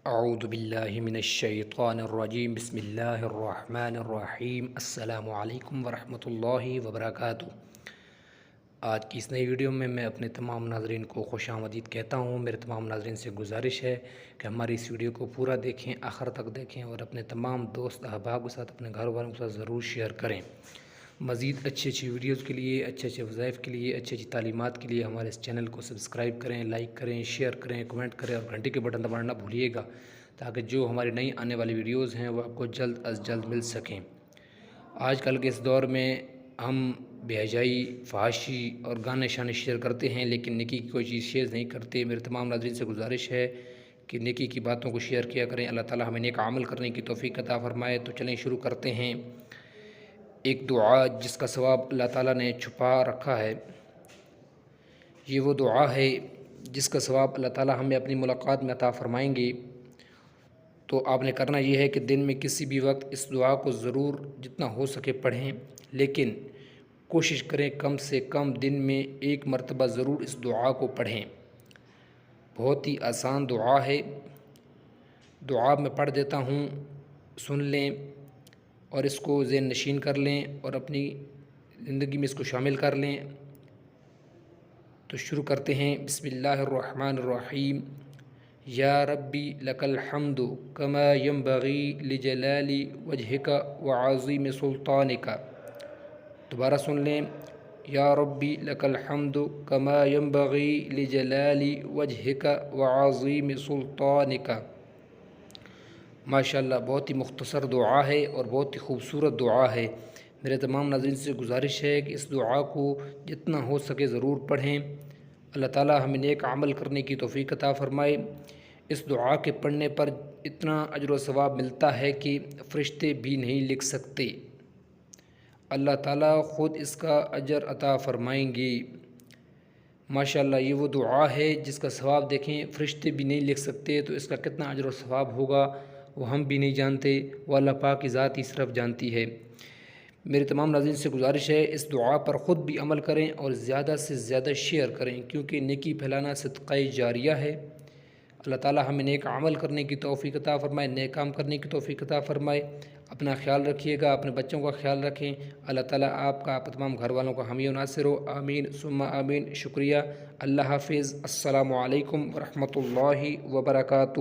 اعوذ باللہ من الشیطان الرجیم بسم اللہ الرحمن الرحیم السلام علیکم ورحمۃ اللہ وبرکاتہ۔ آج کی اس نئی ویڈیو میں اپنے تمام ناظرین کو خوش آمدید کہتا ہوں۔ میرے تمام ناظرین سے گزارش ہے کہ ہماری اس ویڈیو کو پورا دیکھیں، آخر تک دیکھیں اور اپنے تمام دوست احباب کے ساتھ، اپنے گھر والوں کے ساتھ ضرور شیئر کریں۔ مزید اچھی ویڈیوز کے لیے، اچھے وظائف کے لیے، اچھی تعلیمات کے لیے ہمارے اس چینل کو سبسکرائب کریں، لائک کریں، شیئر کریں، کمنٹ کریں اور گھنٹی کے بٹن دبانا نہ بھولیے گا، تاکہ جو ہماری نئی آنے والی ویڈیوز ہیں وہ آپ کو جلد از جلد مل سکیں۔ آج کل کے اس دور میں ہم بے حیائی، فحاشی اور گانے شانے شیئر کرتے ہیں، لیکن نیکی کی کوئی چیز شیئر نہیں کرتے۔ میرے تمام ناظرین سے گزارش ہے کہ نیکی کی باتوں کو شیئر کیا کریں۔ اللہ تعالی ہمیں نیک عمل کرنے کی توفیق عطا فرمائے۔ تو چلیں شروع کرتے ہیں۔ ایک دعا جس کا ثواب اللہ تعالیٰ نے چھپا رکھا ہے، یہ وہ دعا ہے جس کا ثواب اللہ تعالیٰ ہمیں اپنی ملاقات میں عطا فرمائیں گے۔ تو آپ نے کرنا یہ ہے کہ دن میں کسی بھی وقت اس دعا کو ضرور جتنا ہو سکے پڑھیں، لیکن کوشش کریں کم سے کم دن میں ایک مرتبہ ضرور اس دعا کو پڑھیں۔ بہت ہی آسان دعا ہے۔ دعا میں پڑھ دیتا ہوں، سن لیں اور اس کو ذہن نشین کر لیں اور اپنی زندگی میں اس کو شامل کر لیں۔ تو شروع کرتے ہیں۔ بسم اللہ الرحمن الرحیم۔ یا ربی لک الحمد کما ینبغی لجلال وجہک وعظیم سلطانک۔ دوبارہ سن لیں۔ یا ربی لک الحمد کما ینبغی لجلال وجہک وعظیم سلطانک۔ ماشاءاللہ بہت ہی مختصر دعا ہے اور بہت ہی خوبصورت دعا ہے۔ میرے تمام ناظرین سے گزارش ہے کہ اس دعا کو جتنا ہو سکے ضرور پڑھیں۔ اللہ تعالی ہمیں نیک عمل کرنے کی توفیق عطا فرمائے۔ اس دعا کے پڑھنے پر اتنا اجر و ثواب ملتا ہے کہ فرشتے بھی نہیں لکھ سکتے۔ اللہ تعالی خود اس کا اجر عطا فرمائیں گے۔ ماشاءاللہ یہ وہ دعا ہے جس کا ثواب دیکھیں فرشتے بھی نہیں لکھ سکتے، تو اس کا کتنا اجر و ثواب ہوگا وہ ہم بھی نہیں جانتے، وہ اللہ پاک کی ذات ہی صرف جانتی ہے۔ میرے تمام ناظرین سے گزارش ہے اس دعا پر خود بھی عمل کریں اور زیادہ سے زیادہ شیئر کریں، کیونکہ نیکی پھیلانا صدقہ جاریہ ہے۔ اللہ تعالی ہمیں نیک عمل کرنے کی توفیق عطا فرمائے، نیک کام کرنے کی توفیق عطا فرمائے۔ اپنا خیال رکھیے گا، اپنے بچوں کا خیال رکھیں۔ اللہ تعالی آپ کا، آپ تمام گھر والوں کا حامی و ناصر ہو۔ آمین ثم آمین۔ شکریہ۔ اللہ حافظ۔ السلام علیکم ورحمۃ اللہ وبرکاتہ۔